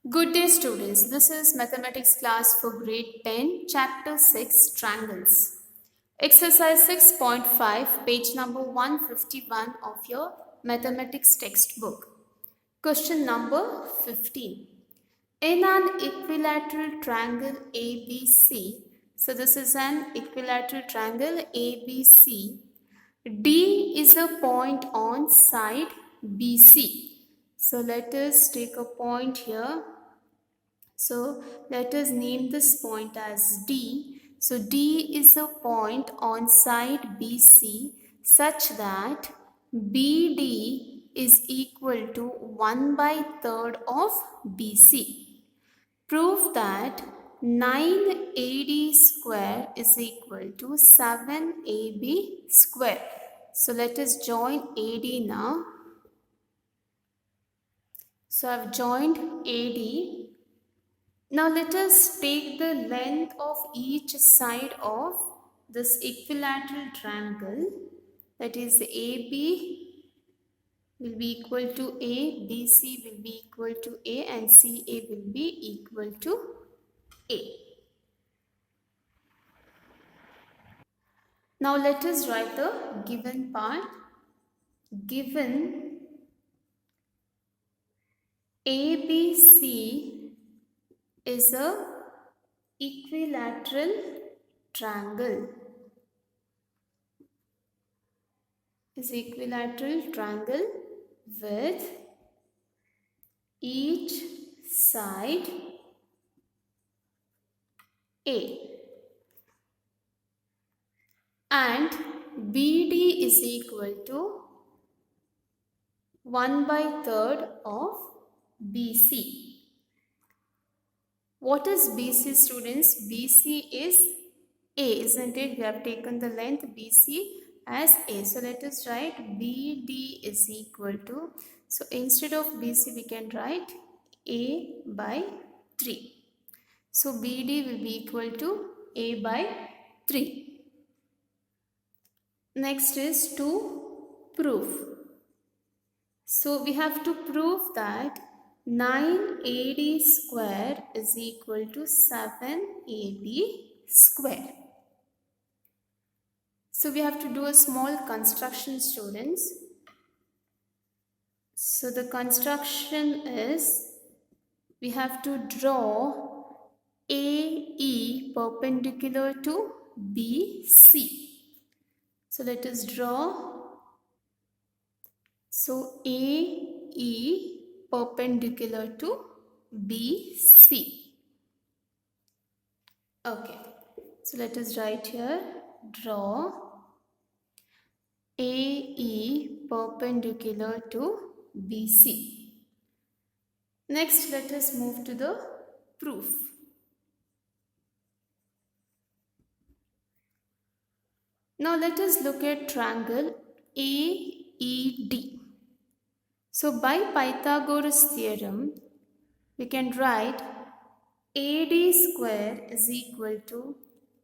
Good day, students. This is mathematics class for grade 10, chapter 6, triangles. Exercise 6.5, page number 151 of your mathematics textbook. Question number 15. In an equilateral triangle ABC, so this is an equilateral triangle ABC, D is a point on side BC. So let us take a point here. So let us name this point as D. So D is a point on side BC such that BD is equal to 1 by third of BC. Prove that 9AD square is equal to 7AB square. So let us join AD now. So I've joined AD. Now let us take the length of each side of this equilateral triangle, that is AB will be equal to A, BC will be equal to A, and CA will be equal to A. Now let us write the given part. Given ABC is a equilateral triangle. With each side A, and BD is equal to 1 by third of BC. What is BC, students? BC is A, isn't it? We have taken the length BC as A. So let us write BD is equal to, so instead of BC we can write A by 3. So BD will be equal to A by 3. Next is to prove. So we have to prove that 9AD square is equal to 7AB square. So we have to do a small construction, students. So the construction is, we have to draw AE perpendicular to BC. So let us draw. So AE perpendicular to BC. Okay. So let us write here, draw AE perpendicular to BC. Next, let us move to the proof. Now let us look at triangle AED. So by Pythagoras theorem, we can write AD square is equal to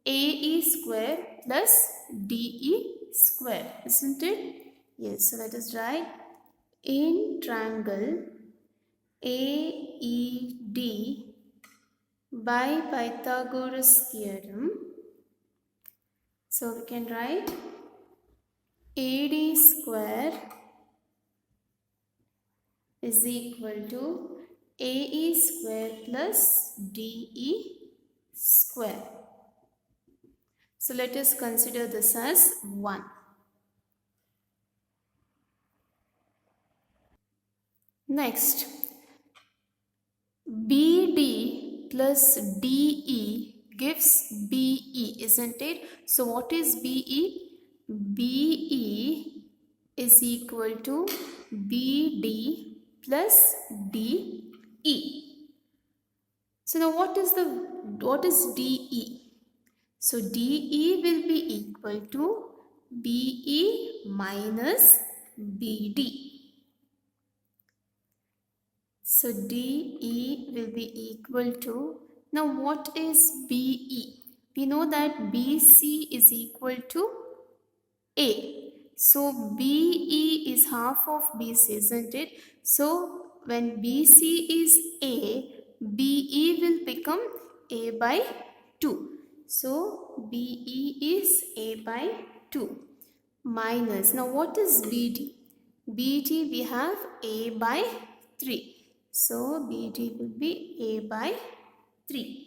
AE square plus DE square, isn't it? Yes, so let us write in triangle AED by Pythagoras theorem. So we can write AD square is equal to AE square plus DE square. So let us consider this as 1. Next, BD plus DE gives BE, isn't it? So what is BE? BE is equal to BD plus DE. So now what is DE? So DE will be equal to BE minus BD. So DE will be equal to, now what is BE? We know that BC is equal to A. So BE is half of BC, isn't it? So when BC is A, BE will become A by 2. So BE is A by 2 minus, now what is BD? BD we have A by 3. So BD will be A by 3.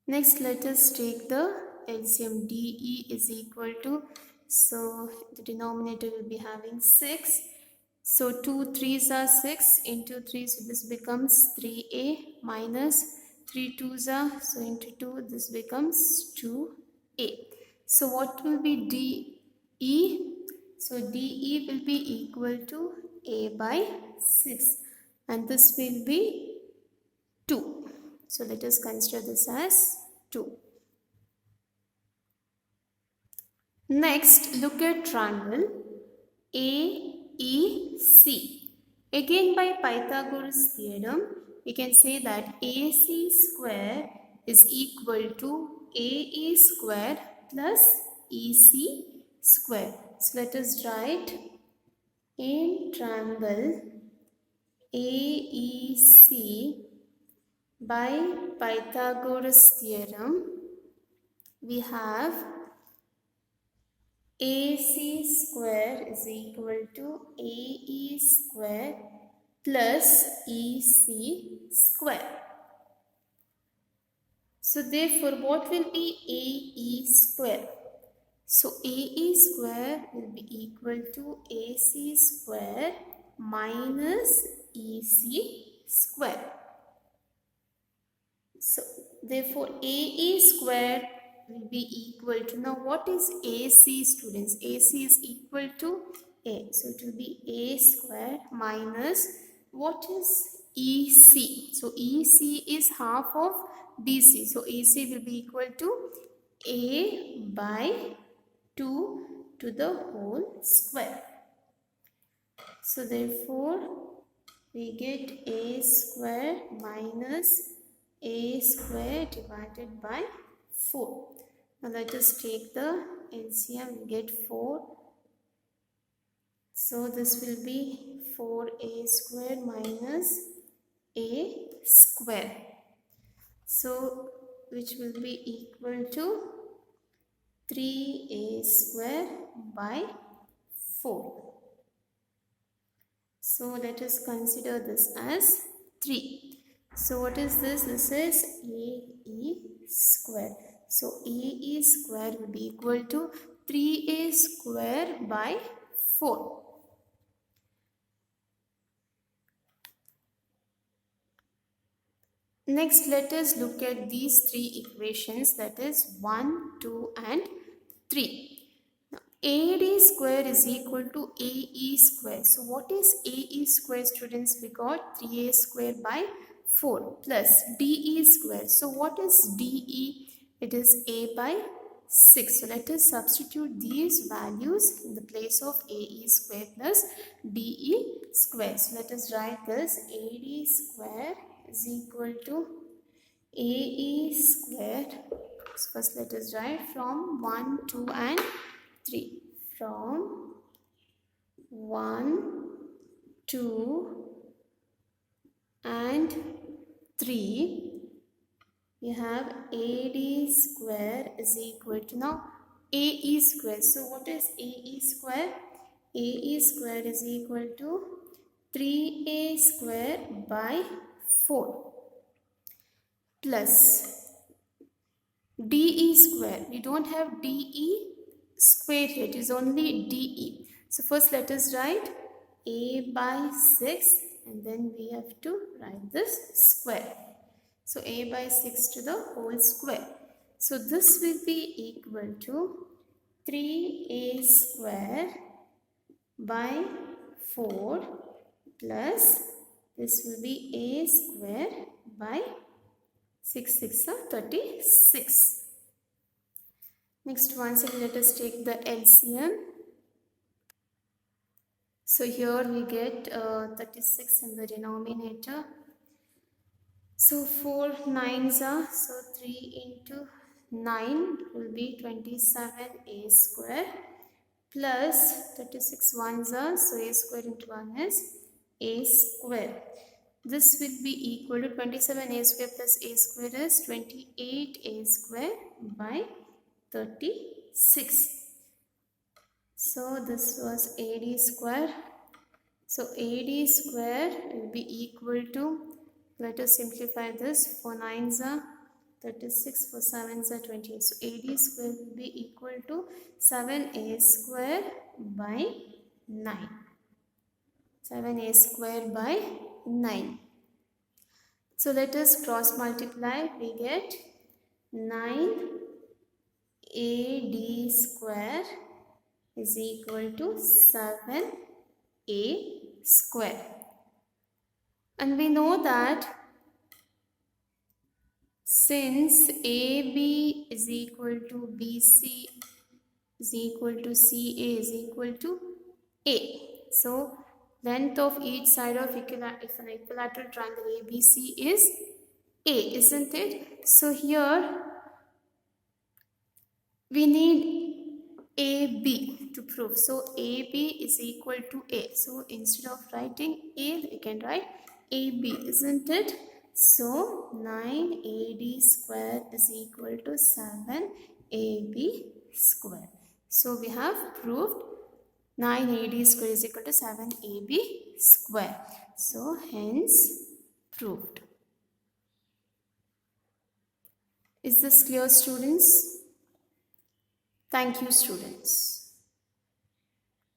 Next, let us take the LCM. DE is equal to, so the denominator will be having 6. So 2 3s are 6 into 3, so this becomes 3A minus 3 2s are, so into 2, this becomes 2A. So what will be DE? So DE will be equal to A by 6 and this will be 2. So let us consider this as 2. Next, look at triangle AEC. Again, by Pythagoras theorem, we can say that AC square is equal to AE square plus EC square. So let us write, in triangle AEC, by Pythagoras theorem, we have AC square is equal to AE square plus EC square. So therefore, what will be AE square? So AE square will be equal to AC square minus EC square. So therefore AE square will be equal to, now what is AC, students? AC is equal to A. So it will be A square minus, what is EC? So EC is half of BC. So AC will be equal to A by 2 to the whole square. So therefore we get A square minus A square divided by 4. Now let us take the LCM, we get 4. So this will be 4A square minus A square. So which will be equal to 3A square by 4. So let us consider this as 3. So what is this? This is AE square. So AE square will be equal to 3A square by 4. Next, let us look at these 3 equations, that is 1, 2 and 3. Now, AD square is equal to AE square. So what is AE square, students? We got 3A square by 4 plus DE square. So what is DE? It is A by 6. So let us substitute these values in the place of AE square plus DE square. So let us write this, AD square is equal to AE squared. So first let us write from 1, 2 and 3. From 1, 2 and 3 we have AD square is equal to, now AE square. So what is AE square? AE square is equal to 3A square by 4 plus DE square. We don't have DE square here, it is only DE. So first let us write A by 6 and then we have to write this square. So A by 6 to the whole square. So this will be equal to 3A square by 4 plus this will be A square by 6 6 are 36. Next, once again let us take the LCM. So here we get 36 in the denominator. So 4 9s are, so 3 into 9 will be 27A square plus 36 1s are, so A square into 1 is A square. This will be equal to 27a square plus a square is 28a square by 36. So this was AD square. So AD square will be equal to, let us simplify this, 4 9s are 36, 4 7s are 28. So AD square will be equal to 7a square by 9. 7a square by 9. So let us cross multiply. We get 9ad square is equal to 7a square. And we know that since AB is equal to BC is equal to CA is equal to A. So length of each side of an equilateral triangle ABC is A, isn't it? So here we need AB to prove. So AB is equal to A. So instead of writing A, we can write AB, isn't it? So 9AD square is equal to 7AB square. So we have proved 9AD square is equal to 7AB square. So hence proved. Is this clear, students? Thank you, students.